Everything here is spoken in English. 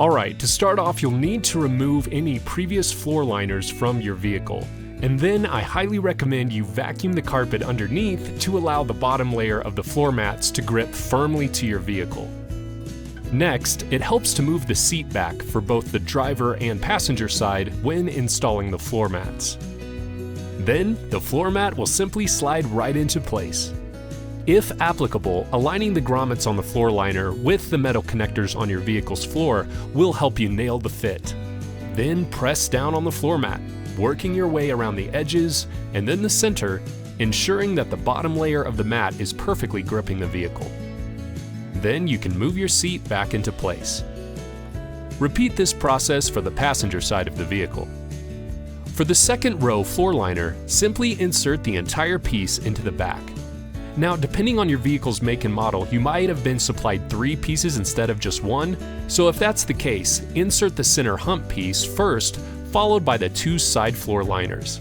Alright, to start off, you'll need to remove any previous floor liners from your vehicle. And then I highly recommend you vacuum the carpet underneath to allow the bottom layer of the floor mats to grip firmly to your vehicle. Next, it helps to move the seat back for both the driver and passenger side when installing the floor mats. Then, the floor mat will simply slide right into place. If applicable, aligning the grommets on the floor liner with the metal connectors on your vehicle's floor will help you nail the fit. Then press down on the floor mat, working your way around the edges and then the center, ensuring that the bottom layer of the mat is perfectly gripping the vehicle. Then you can move your seat back into place. Repeat this process for the passenger side of the vehicle. For the second row floor liner, simply insert the entire piece into the back. Now, depending on your vehicle's make and model, you might have been supplied 3 pieces instead of just 1, so if that's the case, insert the center hump piece first, followed by the 2 side floor liners.